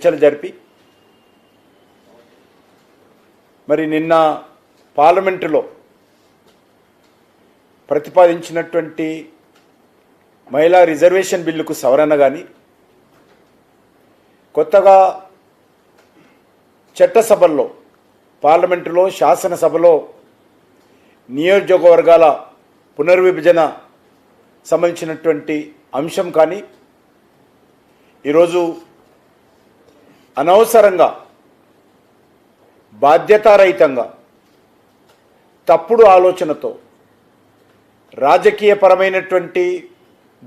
చర్చలు జరిపి మరి నిన్న పార్లమెంటులో ప్రతిపాదించినటువంటి మహిళా రిజర్వేషన్ బిల్లుకు సవరణ కానీ కొత్తగా చట్టసభల్లో పార్లమెంటులో శాసనసభలో నియోజకవర్గాల పునర్విభజన సంబంధించినటువంటి అంశం కానీ ఈరోజు అనవసరంగా బాధ్యతారహితంగా తప్పుడు ఆలోచనతో రాజకీయపరమైనటువంటి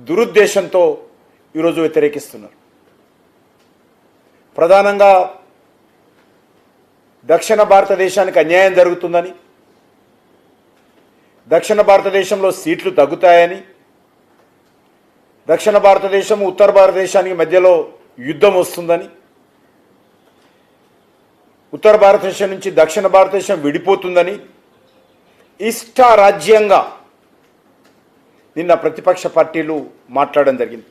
దురుద్దేశంతో ఈరోజు వ్యతిరేకిస్తున్నారు. ప్రధానంగా దక్షిణ భారతదేశానికి అన్యాయం జరుగుతుందని, దక్షిణ భారతదేశంలో సీట్లు తగ్గుతాయని, దక్షిణ భారతదేశం ఉత్తర భారతదేశానికి మధ్యలో యుద్ధం వస్తుందని, ఉత్తర భారతదేశం నుంచి దక్షిణ భారతదేశం విడిపోతుందని ఇష్టారాజ్యంగా నిన్న ప్రతిపక్ష పార్టీలు మాట్లాడడం జరిగింది.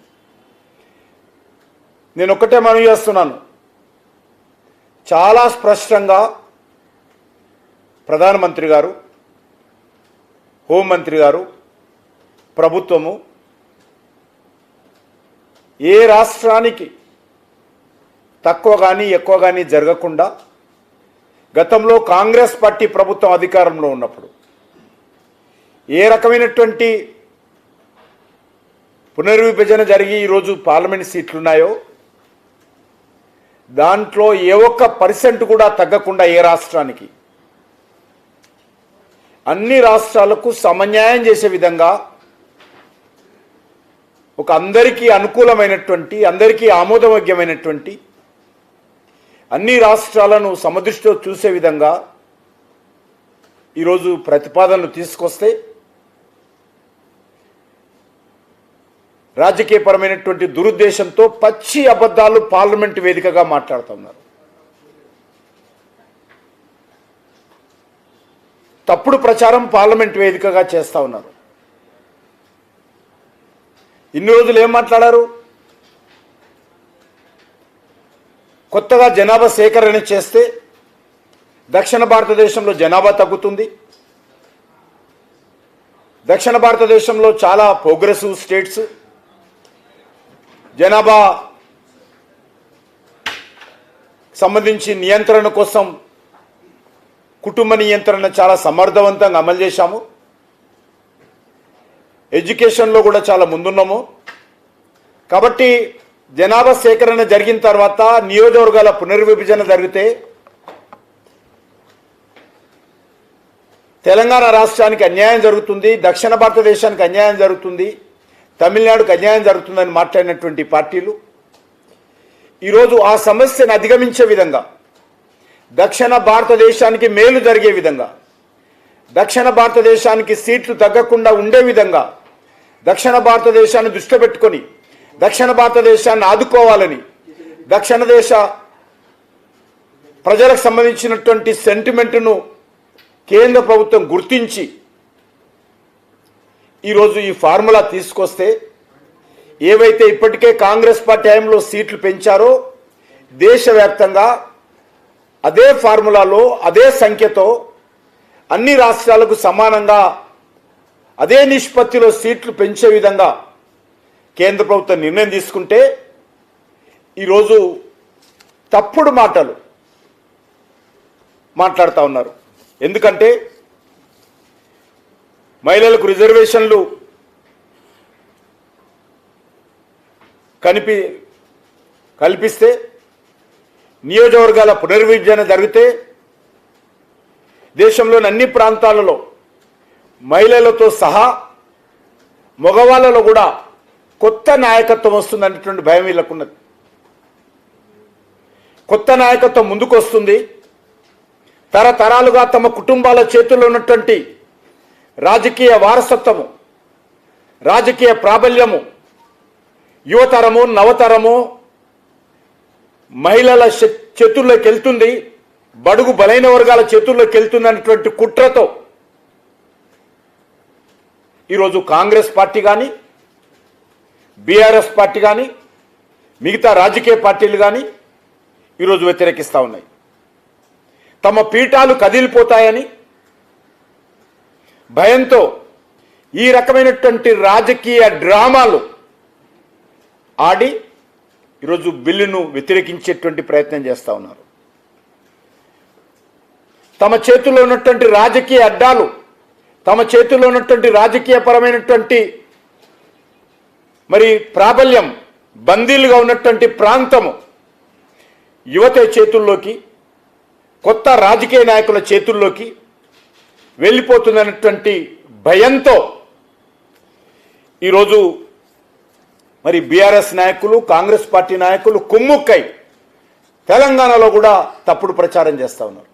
నేను ఒక్కటే మనవి చేస్తున్నాను, చాలా స్పష్టంగా ప్రధానమంత్రి గారు, హోంమంత్రి గారు, ప్రభుత్వము ఏ రాష్ట్రానికి తక్కువ కానీ ఎక్కువ కానీ జరగకుండా గతంలో కాంగ్రెస్ పార్టీ ప్రభుత్వం అధికారంలో ఉన్నప్పుడు ఏ రకమైనటువంటి పునర్విభజన జరిగి ఈరోజు పార్లమెంట్ సీట్లున్నాయో దాంట్లో ఏ ఒక్క % కూడా తగ్గకుండా ఏ రాష్ట్రానికి అన్ని రాష్ట్రాలకు సమన్యాయం చేసే విధంగా ఒక అందరికీ అనుకూలమైనటువంటి అందరికీ ఆమోదయోగ్యమైనటువంటి అన్ని రాష్ట్రాలను సమదృష్టిలో చూసే విధంగా ఈరోజు ప్రతిపాదనలు తీసుకొస్తే రాజకీయపరమైనటువంటి దురుద్దేశంతో పచ్చి అబద్ధాలు పార్లమెంట్ వేదికగా మాట్లాడుతున్నారు. తప్పుడు ప్రచారం పార్లమెంట్ వేదికగా చేస్తూ ఉన్నారు. ఇన్ని రోజులు ఏం మాట్లాడారు? కొత్తగా జనాభా సేకరణ చేస్తే దక్షిణ భారతదేశంలో జనాభా తగ్గుతుంది, దక్షిణ భారతదేశంలో చాలా ప్రోగ్రెసివ్ స్టేట్స్ జనాభా సంబంధించి నియంత్రణ కోసం కుటుంబ నియంత్రణ చాలా సమర్థవంతంగా అమలు చేశాము, ఎడ్యుకేషన్లో కూడా చాలా ముందున్నాము. కాబట్టి జనాభా సేకరణ జరిగిన తర్వాత నియోజకవర్గాల పునర్విభజన జరిగితే తెలంగాణ రాష్ట్రానికి అన్యాయం జరుగుతుంది, దక్షిణ భారతదేశానికి అన్యాయం జరుగుతుంది, తమిళనాడుకు అన్యాయం జరుగుతుందని మాట్లాడినటువంటి పార్టీలు ఈరోజు ఆ సమస్యను అధిగమించే విధంగా, దక్షిణ భారతదేశానికి మేలు జరిగే విధంగా, దక్షిణ భారతదేశానికి సీట్లు తగ్గకుండా ఉండే విధంగా దక్షిణ భారతదేశాన్ని దృష్టిలో పెట్టుకొని దక్షిణ భారతదేశాన్ని ఆదుకోవాలని దక్షిణ దేశ ప్రజలకు సంబంధించినటువంటి సెంటిమెంట్ను కేంద్ర ప్రభుత్వం గుర్తించి ఈరోజు ఈ ఫార్ములా తీసుకొస్తే ఏవైతే ఇప్పటికే కాంగ్రెస్ పార్టీ హయాంలో సీట్లు పెంచారో దేశవ్యాప్తంగా అదే ఫార్ములాలో అదే సంఖ్యతో అన్ని రాష్ట్రాలకు సమానంగా అదే నిష్పత్తిలో సీట్లు పెంచే విధంగా కేంద్ర ప్రభుత్వం నిర్ణయం తీసుకుంటే ఈరోజు తప్పుడు మాటలు మాట్లాడుతూ ఉన్నారు. ఎందుకంటే మహిళలకు రిజర్వేషన్లు కల్పిస్తే నియోజకవర్గాల పునర్విభజన జరిగితే దేశంలోని అన్ని ప్రాంతాలలో మహిళలతో సహా మగవాళ్ళలో కూడా కొత్త నాయకత్వం వస్తుందనేటువంటి భయం వీళ్ళకున్నది. కొత్త నాయకత్వం ముందుకు వస్తుంది. తరతరాలుగా తమ కుటుంబాల చేతుల్లో ఉన్నటువంటి రాజకీయ వారసత్వము, రాజకీయ ప్రాబల్యము యువతరము నవతరము మహిళల చేతుల్లోకి వెళ్తుంది, బడుగు బలైన వర్గాల చేతుల్లోకి వెళ్తుంది అనేటువంటి కుట్రతో ఈరోజు కాంగ్రెస్ పార్టీ కానీ బీఆర్ఎస్ పార్టీ కానీ మిగతా రాజకీయ పార్టీలు కానీ ఈరోజు వ్యతిరేకిస్తూ ఉన్నాయి. తమ పీఠాలు కదిలిపోతాయని భయంతో ఈ రకమైనటువంటి రాజకీయ డ్రామాలు ఆడి ఈరోజు బిల్లును వ్యతిరేకించేటువంటి ప్రయత్నం చేస్తూ ఉన్నారు. తమ చేతుల్లో ఉన్నటువంటి రాజకీయ అడ్డాలు, తమ చేతుల్లో ఉన్నటువంటి రాజకీయ పరమైనటువంటి మరి ప్రాబల్యం, బందీలుగా ఉన్నటువంటి ప్రాంతము యువత చేతుల్లోకి, కొత్త రాజకీయ నాయకుల చేతుల్లోకి వెళ్ళిపోతుందన్నటువంటి భయంతో ఈరోజు మరి బీఆర్ఎస్ నాయకులు, కాంగ్రెస్ పార్టీ నాయకులు కుమ్ముక్కై తెలంగాణలో కూడా తప్పుడు ప్రచారం చేస్తూ ఉన్నారు.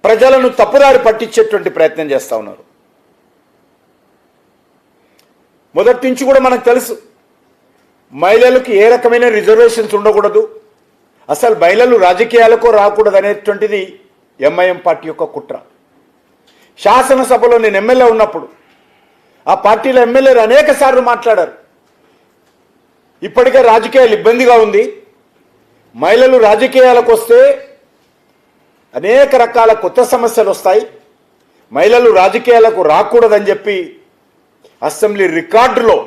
ప్రజలను తప్పుదారి పట్టించేటువంటి ప్రయత్నం చేస్తూ ఉన్నారు. మొదటి నుంచి కూడా మనకు తెలుసు, మహిళలకు ఏ రకమైన రిజర్వేషన్స్ ఉండకూడదు, అసలు మహిళలు రాజకీయాలకు రాకూడదు అనేటువంటిది ఎంఐఎం పార్టీ యొక్క కుట్ర. శాసనసభలో నేను ఎమ్మెల్యే ఉన్నప్పుడు ఆ పార్టీలో ఎమ్మెల్యేలు అనేక సార్లు మాట్లాడారు, ఇప్పటికే రాజకీయాలు ఇబ్బందిగా ఉంది, మహిళలు రాజకీయాలకు వస్తే అనేక రకాల కొత్త సమస్యలు వస్తాయి, మహిళలు రాజకీయాలకు రాకూడదని చెప్పి అసెంబ్లీ రికార్డులో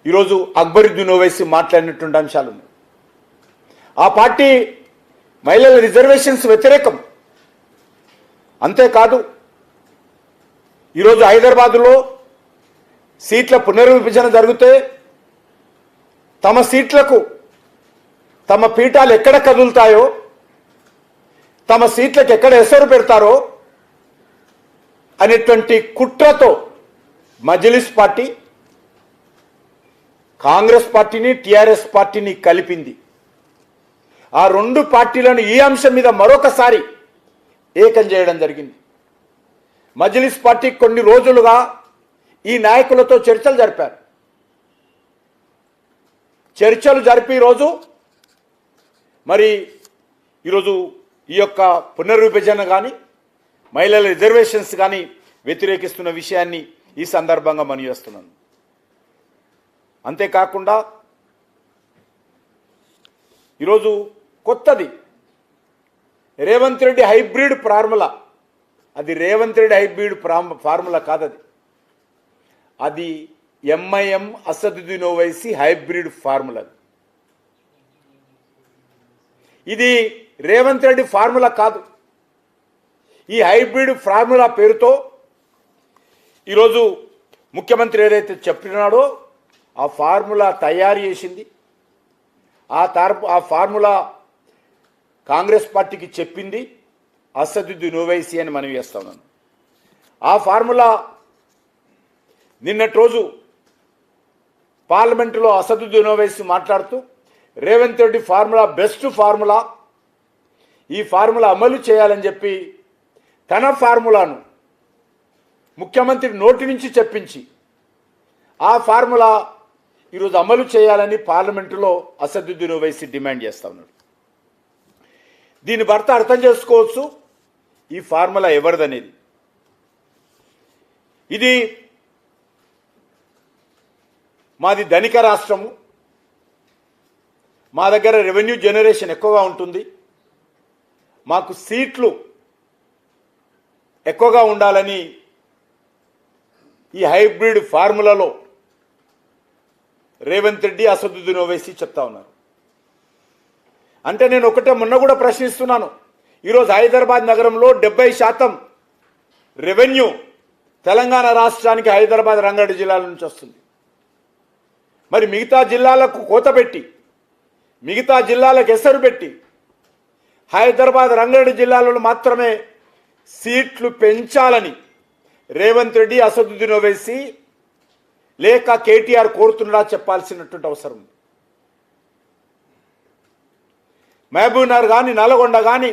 ఈరోజు అక్బరుద్దీన్ ఓవైసీ మాట్లాడినటువంటి అంశాలు ఉన్నాయి. ఆ పార్టీ మహిళల రిజర్వేషన్స్ వ్యతిరేకం. అంతేకాదు ఈరోజు హైదరాబాదులో సీట్ల పునర్విభజన జరిగితే తమ సీట్లకు తమ పీఠాలు ఎక్కడ కదులుతాయో, తమ సీట్లకు ఎక్కడ ఎసరు పెడతారో అనేటువంటి కుట్రతో మజ్లిస్ పార్టీ కాంగ్రెస్ పార్టీని, టీఆర్ఎస్ పార్టీని కలిపింది. ఆ రెండు పార్టీలను ఈ అంశం మీద మరొకసారి ఏకం చేయడం జరిగింది. మజ్లిస్ పార్టీ కొన్ని రోజులుగా ఈ నాయకులతో చర్చలు జరిపారు. చర్చలు జరిపి ఈరోజు ఈ యొక్క పునర్విభజన కానీ మహిళల రిజర్వేషన్స్ కానీ వ్యతిరేకిస్తున్న విషయాన్ని ఈ సందర్భంగా మనవి చేస్తున్నాను. అంతేకాకుండా ఈరోజు కొత్తది రేవంత్ రెడ్డి హైబ్రిడ్ ఫార్ములా, అది రేవంత్ రెడ్డి హైబ్రిడ్ ఫార్ములా కాదది, అది MIM Asaduddin Owaisi hybrid formula. ఇది రేవంత్ రెడ్డి ఫార్ములా కాదు. ఈ హైబ్రిడ్ ఫార్ములా పేరుతో ఈరోజు ముఖ్యమంత్రి ఏదైతే చెప్పినాడో ఆ ఫార్ములా తయారు చేసింది, ఆ ఫార్ములా కాంగ్రెస్ పార్టీకి చెప్పింది అసదుద్దీన్ ఓవైసీ అని మనం చేస్తా ఉన్నాను. ఆ ఫార్ములా నిన్నటి రోజు పార్లమెంటులో అసదుద్దీన్ ఓవైసీ మాట్లాడుతూ Revanth Reddy formula best formula, ఈ ఫార్ములా అమలు చేయాలని చెప్పి తన ఫార్ములాను ముఖ్యమంత్రి నోటి నుంచి చెప్పించి ఆ ఫార్ములా ఈరోజు అమలు చేయాలని పార్లమెంటులో అసదుద్దీన్ ఓవైసీ డిమాండ్ చేస్తా ఉన్నాడు. దీని భర్త అర్థం చేసుకోవచ్చు ఈ ఫార్ములా ఎవరిదనేది. ఇది మాది ధనిక రాష్ట్రము, మా దగ్గర రెవెన్యూ జనరేషన్ ఎక్కువగా ఉంటుంది, మాకు సీట్లు ఎక్కువగా ఉండాలని ఈ హైబ్రిడ్ ఫార్ములాలో రేవంత్ రెడ్డి అసదుద్దీన్ ఓవైసీ చెప్తా ఉన్నారు. అంటే నేను ఒకటే మొన్న కూడా ప్రశ్నిస్తున్నాను, ఈరోజు హైదరాబాద్ నగరంలో 70% రెవెన్యూ తెలంగాణ రాష్ట్రానికి హైదరాబాద్ రంగారెడ్డి జిల్లాల నుంచి వస్తుంది. మరి మిగతా జిల్లాలకు కోత పెట్టి, మిగతా జిల్లాలకు ఎసరు పెట్టి హైదరాబాద్ రంగారెడ్డి జిల్లాలలో మాత్రమే సీట్లు పెంచాలని రేవంత్ రెడ్డి, అసదుద్దీన్ ఓవైసీ లేక కేటీఆర్ కోరుతున్నా చెప్పాల్సినటువంటి అవసరం ఉంది. మహబూబ్ నగర్ కానీ, నల్గొండ కానీ,